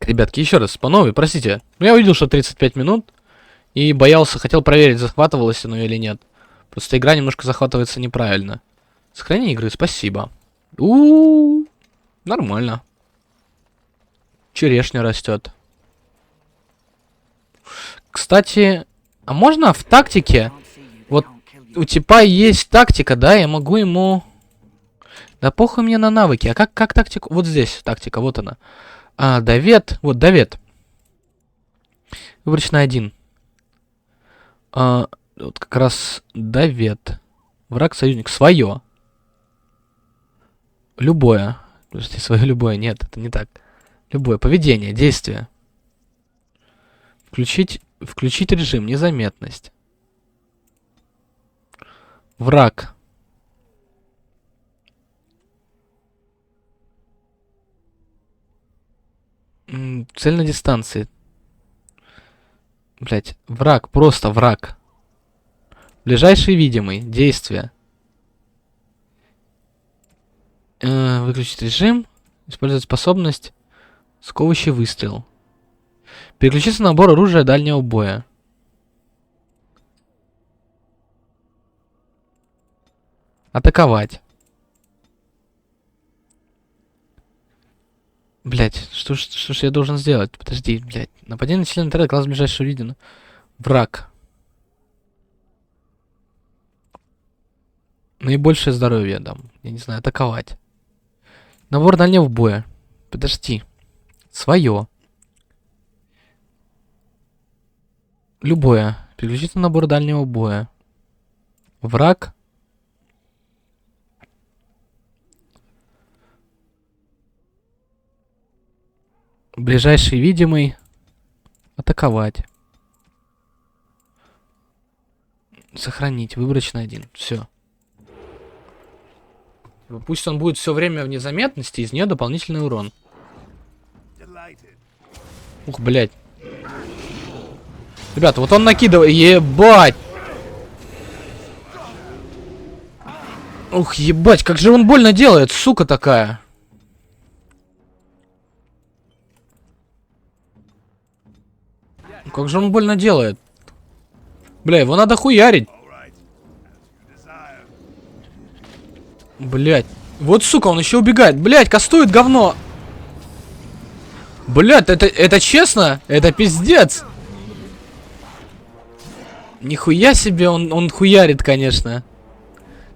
Ребятки, еще раз, по новой, простите. Ну, я увидел, что 35 минут. И боялся, хотел проверить, захватывалось оно или нет. Просто игра немножко захватывается неправильно. Сохранение игры, спасибо. Нормально. Черешня растет. Кстати, а можно в тактике? Вот у типа есть тактика, да? Я могу ему... Да похуй мне на навыки. А как тактику? Вот здесь тактика, вот она. Довед. Вот, довед. Выборочно 1. Вот как раз довед. Враг, союзник. Свое. Любое. Подожди, свое любое. Нет, это не так. Любое. Поведение, действие. Включить режим. Незаметность. Враг. Цель на дистанции. Блять, враг, просто враг. Ближайший видимый. Действие. Выключить режим. Использовать способность. Сковывающий выстрел. Переключиться на набор оружия дальнего боя. Атаковать. Блять, что ж я должен сделать? Подожди, блять. Нападение на члена отряда, класс ближайшего виден. Враг. Наибольшее здоровье я дам. Я не знаю, атаковать. Набор дальнего боя. Подожди. Свое. Любое. Переключиться на набор дальнего боя. Враг. Ближайший видимый. Атаковать. Сохранить. Выборочно 1. Все. Пусть он будет все время в незаметности, из нее дополнительный урон. Ух, блядь. Ребята, вот он накидывает. Ебать! Ух, ебать, как же он больно делает, сука такая. Как же он больно делает. Бля, его надо хуярить. Блять. Вот, сука, он еще убегает. Блять, кастует говно. Блять, это честно? Это пиздец. Нихуя себе он хуярит, конечно.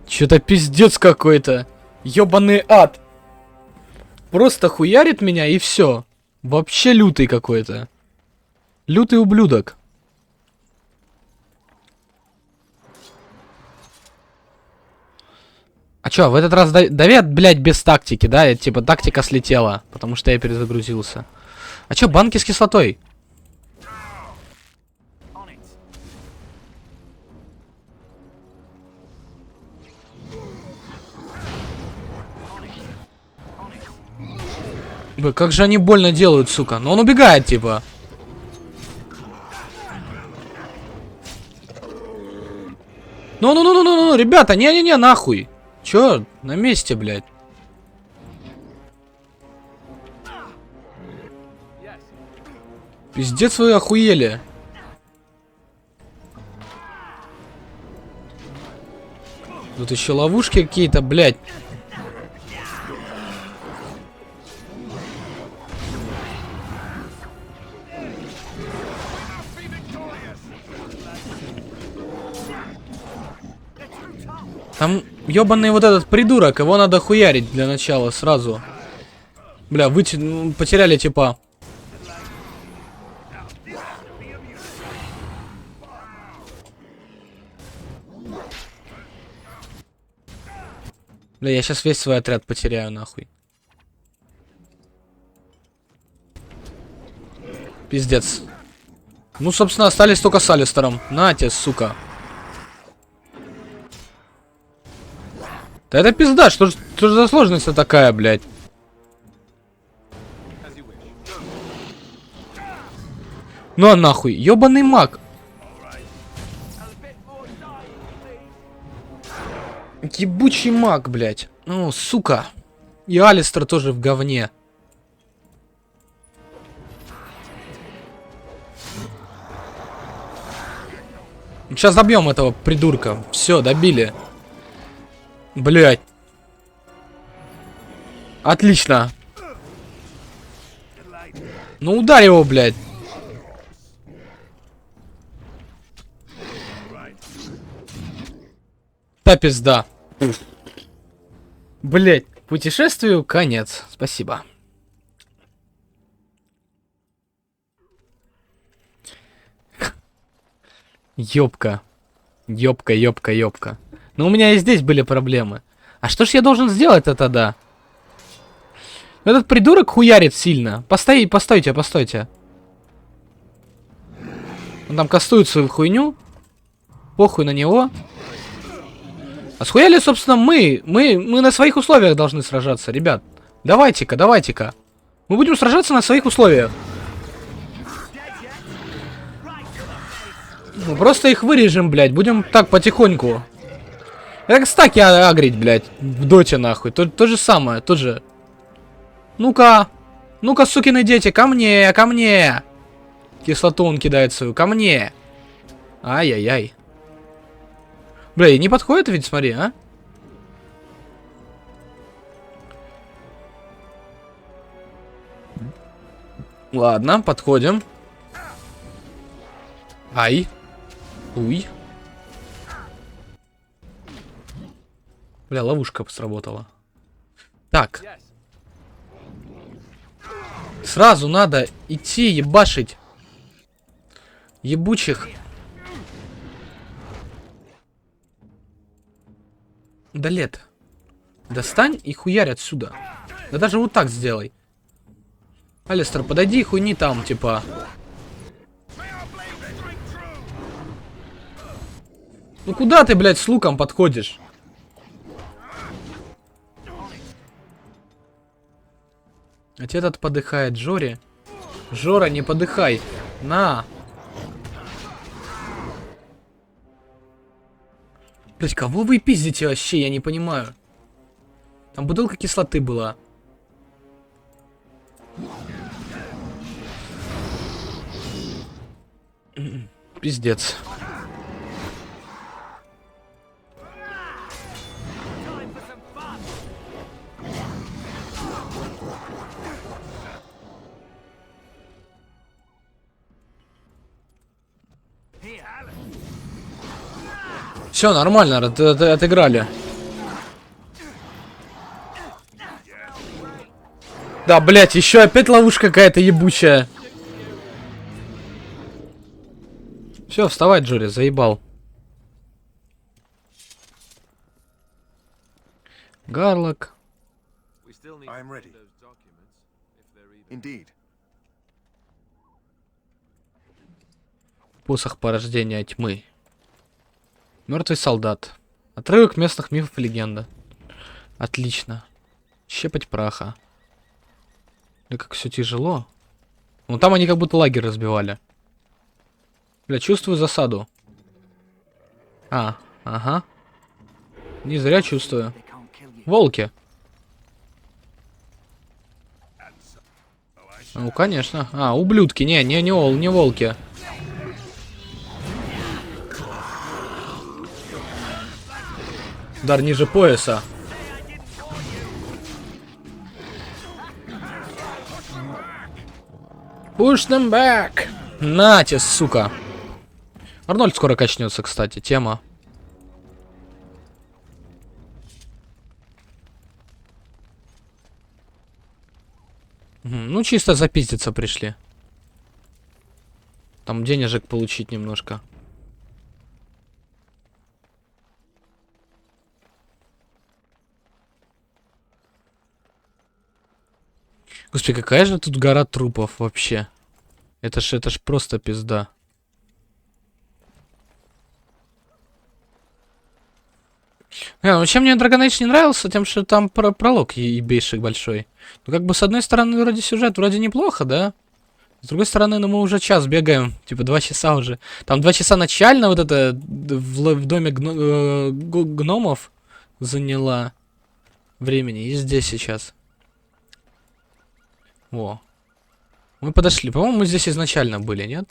Че-то пиздец какой-то. Ёбаный ад. Просто хуярит меня и все. Вообще лютый какой-то. Лютый ублюдок. А чё, в этот раз довед, блядь, без тактики, да? Типа тактика слетела, потому что я перезагрузился. А чё, банки с кислотой? Бля, как же они больно делают, сука. Но он убегает, типа. Ну, ребята, не-не-не, нахуй. Чё, на месте, блядь. Пиздец вы охуели. Тут еще ловушки какие-то, блядь. Там ёбаный вот этот придурок, его надо хуярить для начала сразу. Бля, потеряли типа. Бля, я сейчас весь свой отряд потеряю, нахуй. Пиздец. Ну, собственно, остались только с Алистером. На тебе, сука. Да это пизда, что ж за сложность такая, блядь? Ну а нахуй, ёбаный маг. Ебучий маг, блядь. Ну, сука. И Алистер тоже в говне. Сейчас добьем этого придурка. Все, добили. Блять. Отлично. Ну ударь его, блядь. Та пизда. Блять, путешествию конец. Спасибо. Ёбка. Ёбка, ёбка, ёбка. Но у меня и здесь были проблемы. А что ж я должен сделать-то тогда? Этот придурок хуярит сильно. Постойте, постойте. Он там кастует свою хуйню. Похуй на него. А схуяли, собственно, мы на своих условиях должны сражаться, ребят. Давайте-ка, давайте-ка. Мы будем сражаться на своих условиях. Мы просто их вырежем, блядь. Будем так, потихоньку. Это как стаки агрить, блядь. В доте, нахуй. То же самое, тот же. Ну-ка. Ну-ка, сукины дети, ко мне, ко мне. Кислоту он кидает свою, ко мне. Ай-яй-яй. Бля, не подходит ведь, смотри, а? Ладно, подходим. Ай. Уй. Бля, ловушка сработала. Так. Сразу надо идти ебашить ебучих. Да лет. Достань и хуярь отсюда. Да даже вот так сделай. Алистер, подойди и хуйни там, типа. Ну куда ты, блядь, с луком подходишь? А этот подыхает, Жори. Жора, не подыхай. На. Блять, кого вы пиздите вообще, я не понимаю. Там бутылка кислоты была. Пиздец. Все, нормально, отыграли. Да, блять, еще опять ловушка какая-то ебучая. Все, вставай, Джори, заебал. Гарлок. Посох порождения тьмы. Мертвый солдат. Отрывок местных мифов и легенда. Отлично. Щепоть праха. Да как все тяжело. Ну там они как будто лагерь разбивали. Бля, чувствую засаду. Ага. Не зря чувствую. Волки. Ну, конечно. Ублюдки. Не волки. Удар ниже пояса. Push them back. Нате, сука. Арнольд скоро качнется, кстати. Тема. Ну, чисто запиздиться пришли. Там денежек получить немножко. Господи, какая же тут гора трупов вообще. Это ж просто пизда. Ну чем мне Dragon Age не нравился, тем, что там пролог ебейший большой. Ну как бы с одной стороны вроде сюжет вроде неплохо, да? С другой стороны, ну мы уже час бегаем, типа 2 часа уже. Там 2 часа начально вот это в доме гномов заняла времени. И здесь сейчас. Во. Мы подошли. По-моему, мы здесь изначально были, нет?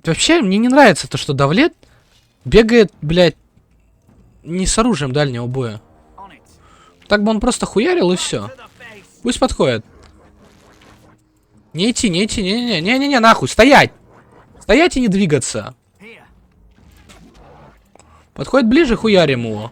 Вообще, мне не нравится то, что Давлет бегает, блядь, не с оружием дальнего боя. Так бы он просто хуярил и все. Пусть подходит. Не идти, не идти, не-не-не, нахуй, стоять! Стоять и не двигаться. Подходит ближе, хуярим его.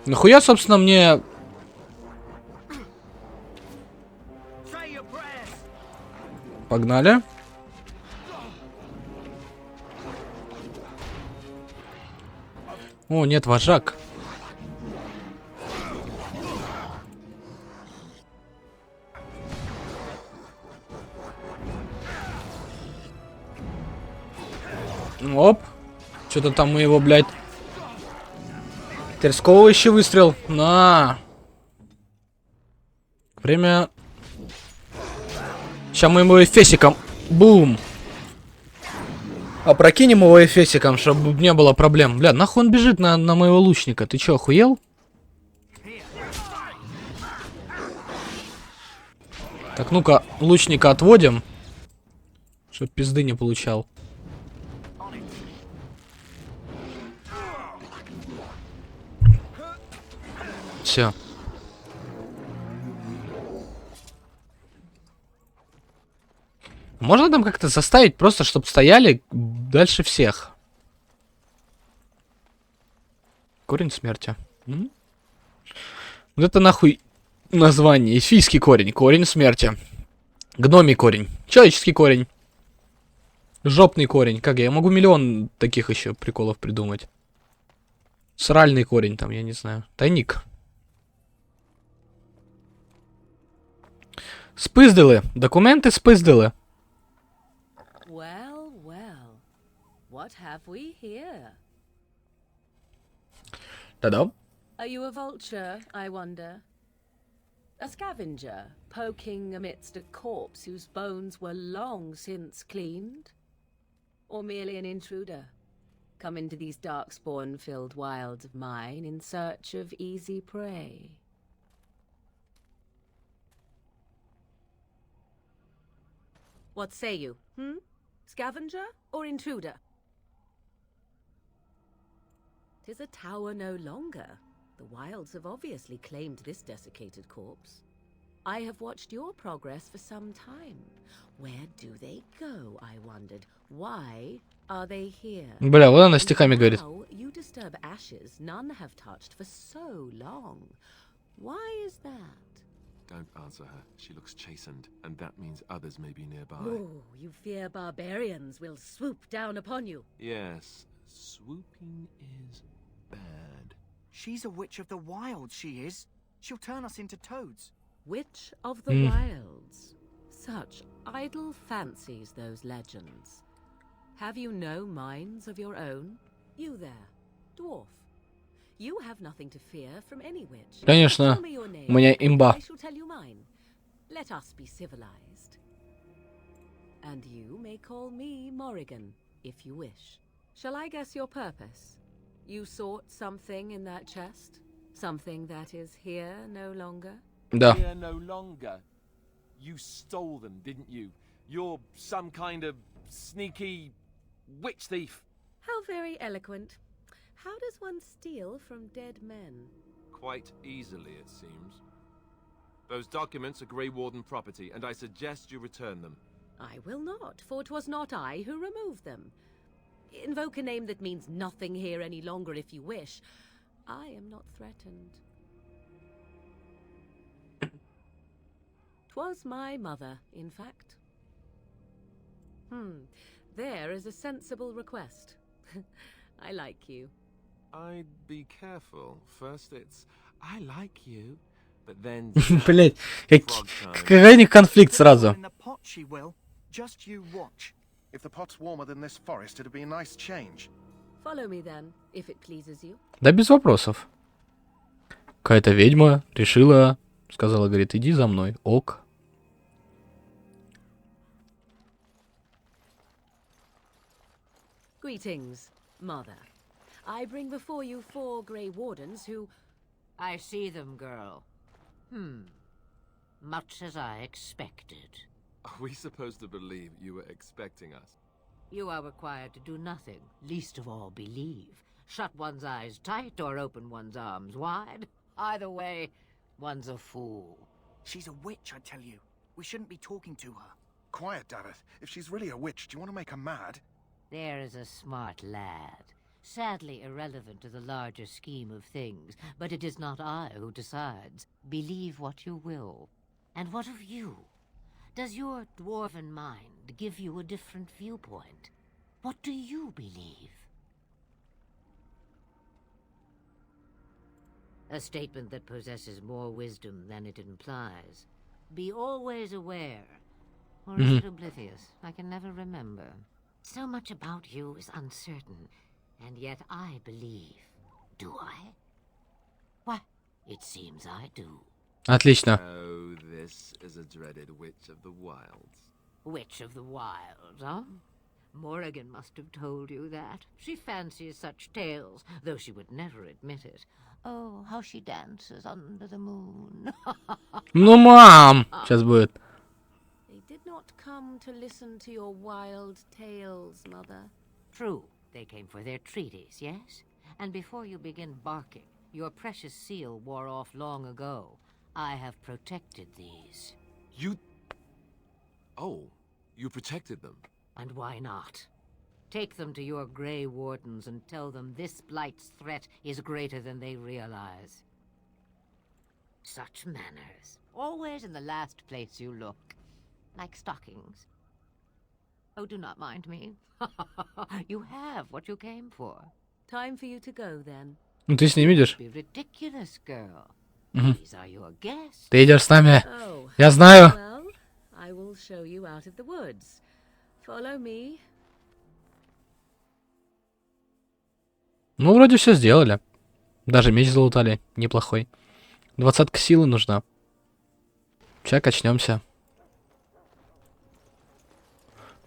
Нахуя, собственно, мне... Погнали. О, нет, вожак. Оп. Что-то там мы его, блядь... Терсковывающий выстрел. На. Время... Сейчас мы его эфесиком. Бум. Опрокинем его эфесиком, чтобы не было проблем. Бля, нахуй он бежит на моего лучника? Ты чё, охуел? Так, ну-ка, лучника отводим. Чтоб пизды не получал. Все. Можно там как-то заставить просто, чтобы стояли дальше всех? Корень смерти. Вот это нахуй название. Эльфийский корень. Корень смерти. Гномий корень. Человеческий корень. Жопный корень. Как я могу миллион таких еще приколов придумать. Сральный корень там, я не знаю. Тайник. Спиздили. Документы спиздили. Well, well. What have we here? Та-да. Are you a vulture, I wonder? A scavenger, poking amidst a corpse whose bones were long since cleaned? Or merely an intruder, come into these darkspawn-filled wilds of mine in search of easy prey? What say you, Scavenger or intruder? 'Tis a tower no longer. The wilds have obviously claimed this desiccated corpse. I have watched your progress for some time. Where do they go, I wondered? Why are they here? Бля, вот она стихами говорит. Now you disturb ashes none have touched for so long. Why is that? Don't answer her. She looks chastened, and that means others may be nearby. Oh, you fear barbarians will swoop down upon you. Yes, swooping is bad. She's a witch of the wilds, she is. She'll turn us into toads. Witch of the wilds. Such idle fancies, those legends. Have you no minds of your own? You there, dwarf. You have nothing to fear from any witch. Конечно, у меня имба. I shall tell you mine. Let us be civilized. And you may call me Morrigan, if you wish. Shall I guess your purpose? You sought something in that chest? Something that is here no longer? Да. Here no longer. You stole them, didn't you? You're some kind of sneaky witch thief. How very eloquent. How does one steal from dead men? Quite easily, it seems. Those documents are Grey Warden property, and I suggest you return them. I will not, for it was not I who removed them. Invoke a name that means nothing here any longer if you wish. I am not threatened. 'Twas my mother, in fact. There is a sensible request. I like you. I'd be careful. First it's, I like you, but then... Блять, какой у них конфликт сразу. In the pot she will. Just you watch. If the pot's warmer than this forest, it'd be a nice change. Follow me then, if it pleases you. Да без вопросов. Какая-то ведьма решила, сказала, говорит, иди за мной. Ок. Greetings. Mother, I bring before you 4 Grey Wardens who... I see them, girl. Much as I expected. Are we supposed to believe you were expecting us? You are required to do nothing, least of all believe. Shut one's eyes tight or open one's arms wide. Either way, one's a fool. She's a witch, I tell you. We shouldn't be talking to her. Quiet, Davith. If she's really a witch, do you want to make her mad? There is a smart lad. Sadly irrelevant to the larger scheme of things, but it is not I who decides. Believe what you will. And what of you? Does your dwarven mind give you a different viewpoint? What do you believe? A statement that possesses more wisdom than it implies. Be always aware. Or is it oblivious? I can never remember. So much about you is uncertain, and yet I believe. Do I? Why, it seems I do. Отлично. Oh, this is a dreaded witch of the wilds. Witch of the Wilds, huh? Morrigan must have told you that. She fancies such tales, though she would never admit it. Oh, how she dances under the moon. Ну, мам! Сейчас будет. They did not come to listen to your wild tales, Mother. True, they came for their treaties, yes? And before you begin barking, your precious seal wore off long ago. I have protected these. You... Oh, you protected them. And why not? Take them to your Grey Wardens and tell them this blight's threat is greater than they realize. Such manners. Always in the last place you look. Like stockings. Oh, do not mind me. You have what you came for. Time for you to go, then. Ну, ты с ним идешь. Be ridiculous, girl. These are your guests. Ты идешь с нами. Oh, Я знаю. well, I will show you out of the woods. Follow me. Ну, вроде все сделали. Даже меч залутали. Неплохой. 20 силы нужна. Сейчас качнемся.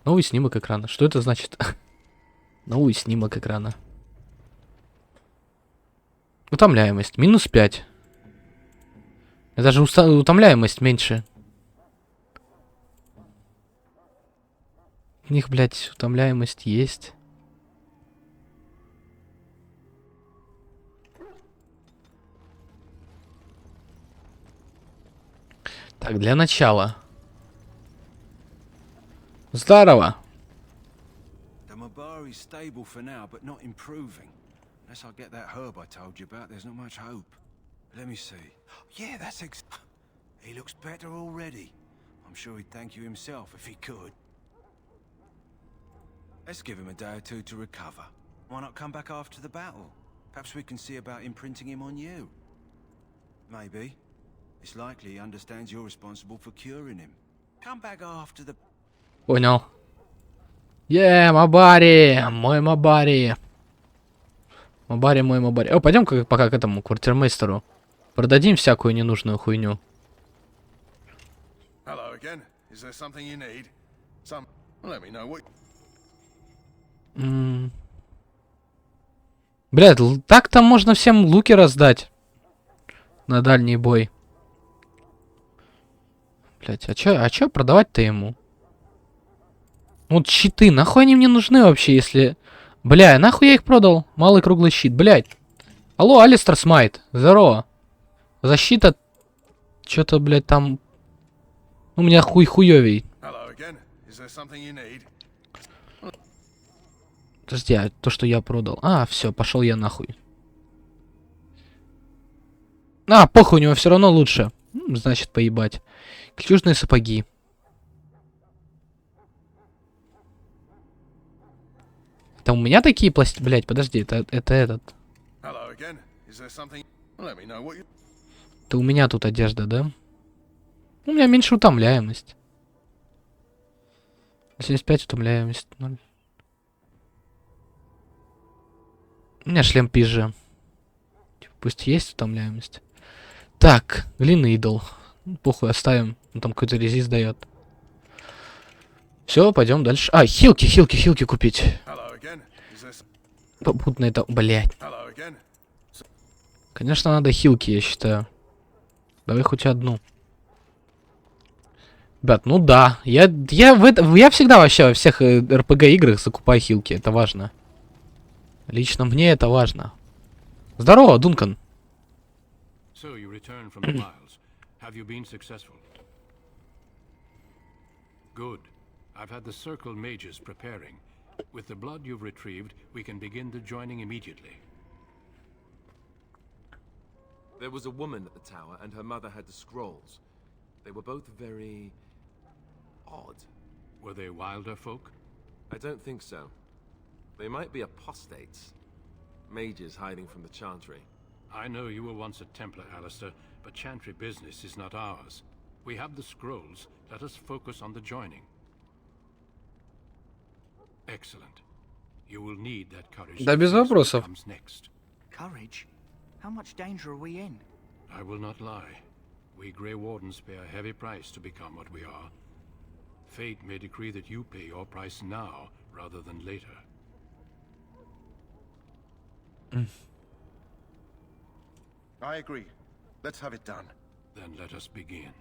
Новый снимок экрана. Что это значит? Новый снимок экрана. Утомляемость. Минус 5. Даже утомляемость меньше. У них, блядь, утомляемость есть. Так, для начала. Здорово. The Mabari's stable for now, but not improving. Unless I get that herb I told you about, there's not much hope. Let me see. Yeah, that's he looks better already. I'm sure he'd thank you himself if he could. Let's give him a day or two to recover. Why not come back after the battle? Perhaps we can see about imprinting him on you. Maybe. It's likely he understands you're responsible for curing him. Come back after the... Понял. Мабари! Мой Мабари! Мабари, мой Мабари. О, пойдем пока к этому квартирмейстеру. Продадим всякую ненужную хуйню. Hello again. Is there something you need? Let me know what... Блядь, так-то можно всем луки раздать. На дальний бой. Блядь, а чё продавать-то ему? Вот щиты, нахуй они мне нужны вообще, если... Бля, нахуй я их продал? Малый круглый щит, блядь. Алло, Алистер Смайт, здорово. Защита... Чё-то, блядь, там... У меня хуёвей. Подожди, а то, что я продал... А, все, пошел я нахуй. А, похуй, у него все равно лучше. Значит, поебать. Кольчужные сапоги. Это у меня такие пластины... Блять, подожди, это этот. Это у меня тут одежда, да? У меня меньше утомляемость. 75 утомляемость. 0. У меня шлем пизже. Пусть есть утомляемость. Так, глины идол. Похуй, оставим. Он там какой-то резист дает. Все, пойдем дальше. А, хилки купить. Попутно это... Блять. Hello again. Конечно, надо хилки, я считаю. Давай хоть одну. Ребят, ну да. Я всегда вообще во всех РПГ играх закупаю хилки. Это важно. Лично мне это важно. Здорово, Дункан. So you return from the wilds. Have you been successful? Good. I've had the circle mages preparing. With the blood you've retrieved, we can begin the joining immediately. There was a woman at the tower, and her mother had the scrolls. They were both very... odd. Were they wilder folk? I don't think so. They might be apostates. Mages hiding from the Chantry. I know you were once a Templar, Alistair, but Chantry business is not ours. We have the scrolls. Let us focus on the joining. Excellent. You will need that courage. Да без вопросов. Comes next. Courage? How much danger are we in? I will not lie. We Grey Wardens pay a heavy price to become what we are. Fate may decree that you pay your price now, rather than later. I agree. Let's have it done. Then let us begin.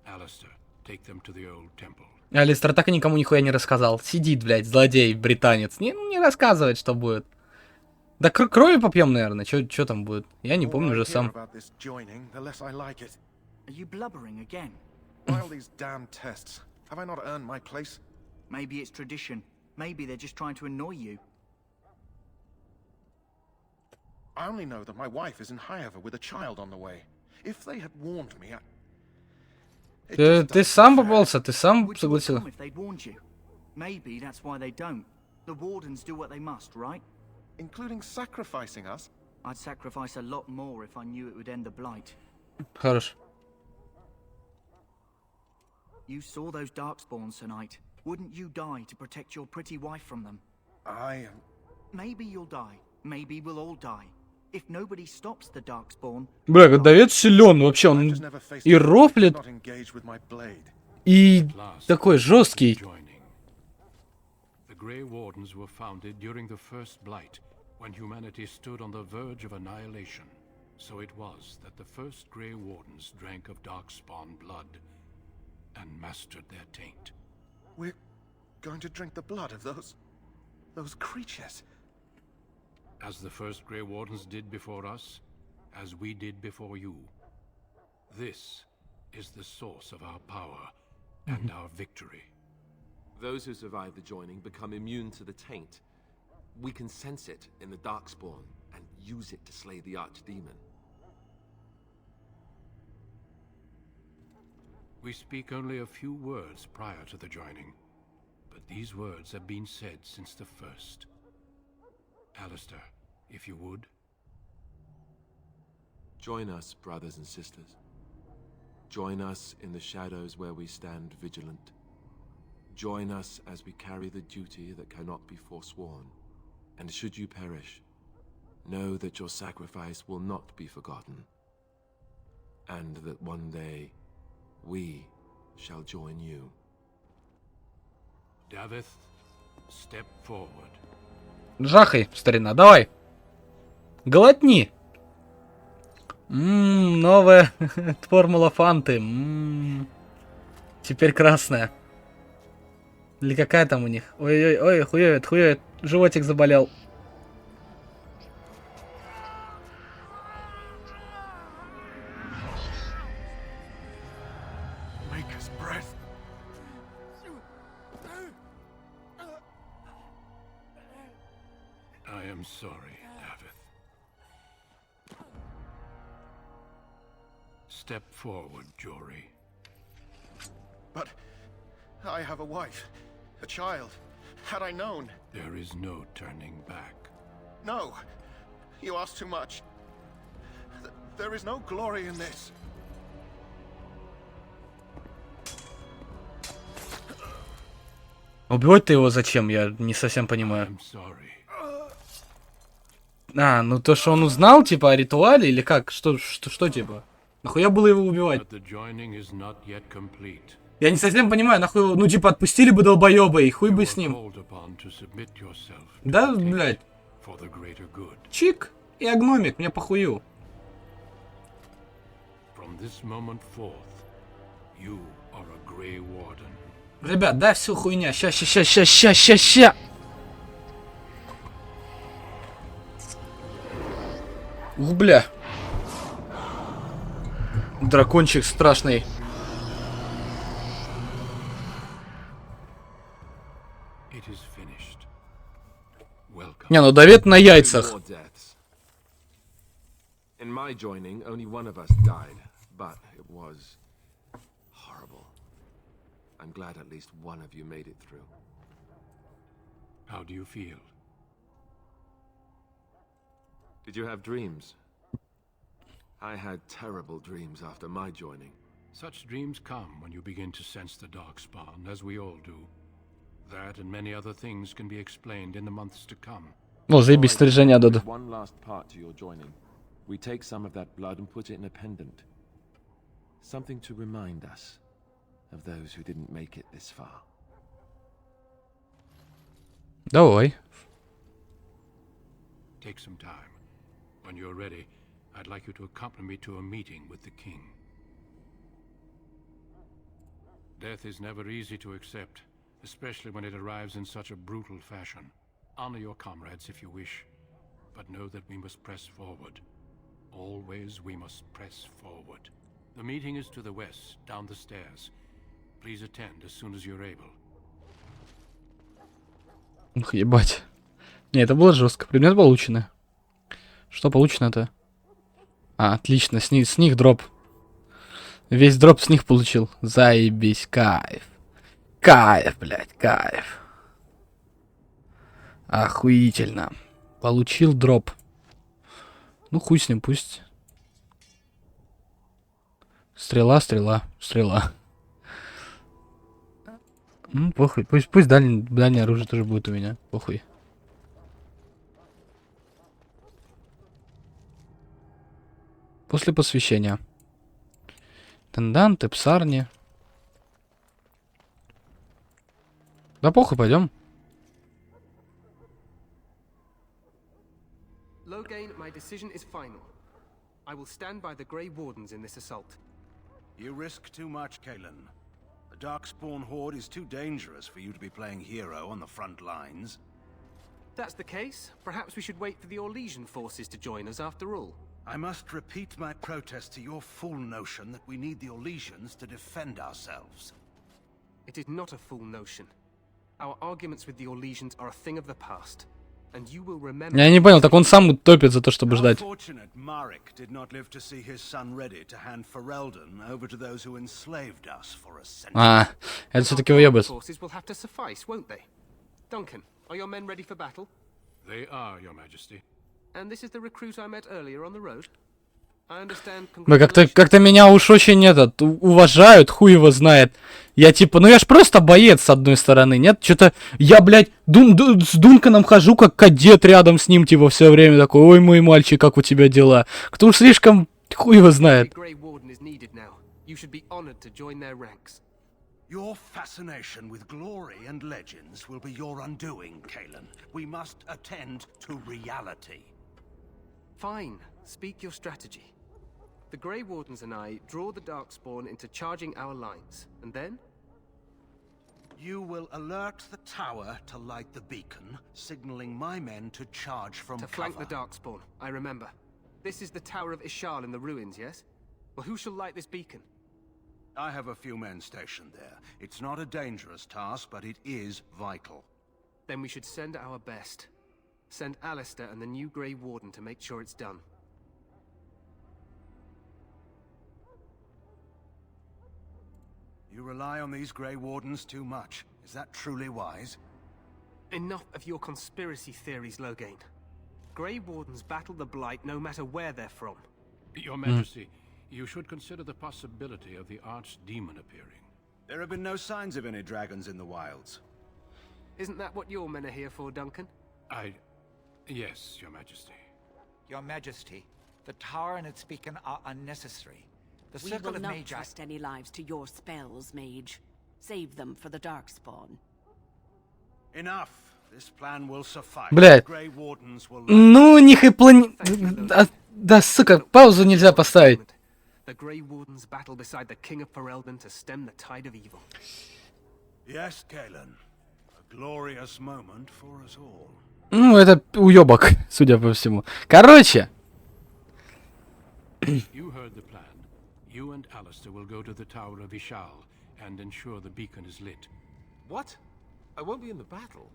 Alistair, take them to the old temple. Алистер так и никому нихуя не рассказал. Сидит, блядь, злодей, британец. Не рассказывает, что будет. Да крови попьем, наверное. Чё там будет? Я не помню уже сам. Are you blubbering again? Why all these damn tests? Have I not earned my place? Maybe it's tradition. Maybe they're just trying to annoy you. I only know that my wife is in Highover with a child on the way. If they had warned me, Ты сам попался, ты сам согласился. If they'd warned you. Maybe that's why they don't. The Wardens do what they must, right? Including sacrificing us? I'd sacrifice a lot more if I knew it would end the blight. Хорош. You saw those Darkspawns tonight. Wouldn't you die to protect your pretty wife from them? Maybe you'll die. Maybe we'll all die. If nobody stops the Darkspawn... Бля, Годовец силен вообще, он и рофлит, и такой жесткий. The Grey Wardens were founded during the first blight, when humanity stood on the verge of annihilation. So it was that the first Grey Wardens drank of Darkspawn blood and mastered their taint. We're going to drink the blood of those creatures. As the first Grey Wardens did before us, as we did before you. This is the source of our power and our victory. Those who survive the joining become immune to the taint. We can sense it in the Darkspawn and use it to slay the Archdemon. We speak only a few words prior to the joining, but these words have been said since the first. Alistair, if you would. Join us, brothers and sisters. Join us in the shadows where we stand vigilant. Join us as we carry the duty that cannot be forsworn. And should you perish, know that your sacrifice will not be forgotten. And that one day, we shall join you. Davith, step forward. Жахай, старина, давай. Глотни. Новая формула фанты. Теперь красная. Или какая там у них? Ой-ой-ой, хуёвит. Животик заболел. Maker's breath. I am sorry, Davith. Step forward, Jory. But I have a wife, a child. Had I known... There is no turning back. No! You ask too much. There is no glory in this. Убивать-то его зачем? Я не совсем понимаю. I'm sorry. Ну то, что он узнал, типа, о ритуале, или как? Что типа? Нахуя было его убивать? But the joining is not yet complete. Я не совсем понимаю, нахуй его, ну типа, отпустили бы долбоёба, и хуй бы с ним. Called upon to submit yourself to Да, the taint блядь. for the greater good. Чик и гномик, мне похую. From this moment forth, you are a Grey Warden. Ребят, да, все хуйня. Ща. Ух, бля. Дракончик страшный. It is finished. Welcome. Не, ну Давид на яйцах. More deaths. In my joining, only one of us died, but it was horrible. I'm glad at least one of you made it through. How do you feel? Did you have dreams? I had terrible dreams after my joining. Such dreams come when you begin to sense the darkspawn, as we all do. That and many other things can be explained in the months to come. О, заебись, снаряжение Дода. One last part to your joining. We take some of that blood and put it in a pendant. Something to remind us of those who didn't make it this far. Давай. Take some time. When you're ready, I'd like you to accompany me to a meeting with the king. Death is never easy to accept, especially when it arrives in such a brutal fashion. Honor your comrades if you wish, but know that we must press forward. Always we must press forward. The meeting is to the west, down the stairs. Please attend as soon as you're able. Ух, ебать. Не, это было жестко. Предмет получено. Что получено-то? А, отлично, с них дроп. Весь дроп с них получил. Заебись, кайф. Кайф, блядь, кайф. Охуительно. Получил дроп. Ну, хуй с ним, пусть. Стрела. Ну, похуй. Пусть дальнее оружие тоже будет у меня. Похуй. После посвящения. Тенданты, псарни. Да похуй, пойдем. Loghain, my decision is final. I will stand by the Grey Wardens in this assault. You risk too much, Kalen. The Darkspawn Horde is too dangerous for you to be playing hero on the front lines. That's the case. Perhaps we should wait for the Orlesian forces to join us after all. I must repeat my protest to your fool notion that we need the Orlesians to defend ourselves. It is not a fool notion. Our arguments with the Orlesians are a thing of the past. And you will remember... Я не понял, так он сам топит за то, чтобы ждать. Unfortunate Marek did not live to see his son ready to hand Ferelden over to those who enslaved us for a century. А, это все-таки уебус. Forces will have to suffice, won't they? Duncan, are your men ready for battle? They are, Your Majesty. And this is the recruit I met earlier on the road? I understand... Вы как-то меня уж очень уважают, хуй его знает. Я типа, ну я ж просто боец с одной стороны, нет? Что-то я, блядь, с Дунканом хожу как кадет рядом с ним, типа, все время такой, ой, мой мальчик, как у тебя дела? Кто уж слишком хуй его знает. Your fascination with glory and legends will be your undoing, Kalen. We must attend to reality. Fine. Speak your strategy. The Grey Wardens and I draw the Darkspawn into charging our lines, and then? You will alert the tower to light the beacon, signaling my men to charge from cover. To flank the Darkspawn, I remember. This is the Tower of Ishal in the ruins, yes? Well, who shall light this beacon? I have a few men stationed there. It's not a dangerous task, but it is vital. Then we should send our best. Send Alistair and the new Grey Warden to make sure it's done. You rely on these Grey Wardens too much. Is that truly wise? Enough of your conspiracy theories, Loghain. Grey Wardens battle the Blight no matter where they're from. Your Majesty, you should consider the possibility of the Archdemon appearing. There have been no signs of any dragons in the wilds. Isn't that what your men are here for, Duncan? Yes, Your Majesty. Your Majesty, the tower and its beacon are unnecessary. The We circle will of not Magi... trust any lives to your spells, Mage. Save them for the Darkspawn. Enough! Блядь. Ну, них и плани... Да, сука, паузу нельзя поставить. The Grey Wardens battle beside the King of Ferelden to stem the tide of evil. Yes, Galen. A glorious moment for us all. Ну, это уёбок, судя по всему. Короче. You heard the plan. You and Alistair will go to the Tower of Ishal and ensure the beacon is lit. What? I won't be in the battle.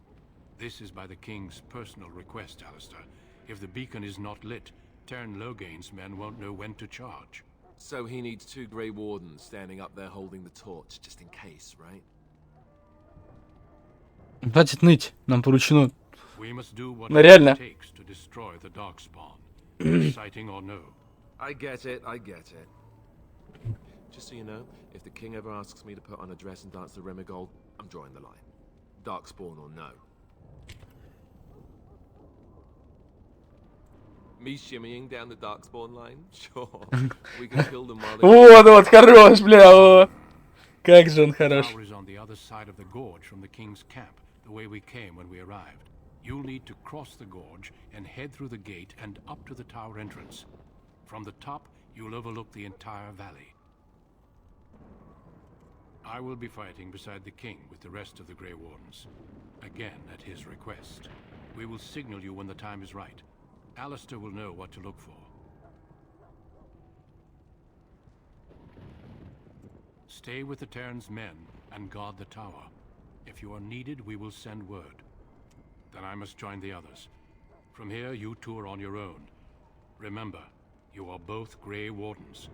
This is by the King's personal request, Alistair. If the beacon is not lit, Tern Logain's men won't know when to charge. So he needs 2 Grey Wardens standing up there holding the torch, just in case, right? Хватит ныть, нам поручено. We must do what Ну, реально. it takes to destroy the Darkspawn. Exciting or no. I get it, I get it. Just so you know, if the king ever asks me to put on a dress and dance the Remigold, I'm drawing the line. Darkspawn or no. Me shimmying down the Darkspawn line? Sure. We can kill them while they... Вот, хорош, бля, о. Как же он хорош. The tower is on the other side of the gorge from the King's camp, the way we came when we arrived. You'll need to cross the gorge and head through the gate and up to the tower entrance. From the top, you'll overlook the entire valley. I will be fighting beside the king with the rest of the Grey Wardens. Again, at his request. We will signal you when the time is right. Alistair will know what to look for. Stay with the Terran's men and guard the tower. If you are needed, we will send word. Then I must join the others. From here, you two are on your own. Remember, you are both Grey Wardens.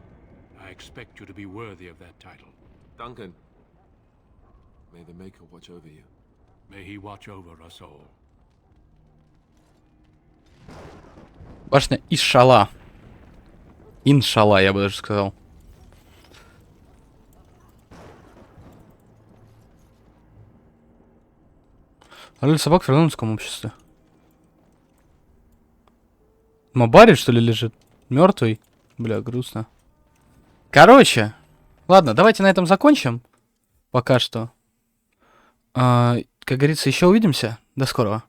I expect you to be worthy of that title. Duncan, may the Maker watch over you. May he watch over us all. Башня Ишала. Иншалла, я бы даже сказал. Роль собак в фернандском обществе. Мабарит, что ли, лежит? Мертвый? Бля, грустно. Короче. Ладно, давайте на этом закончим. Пока что. Как говорится, еще увидимся. До скорого.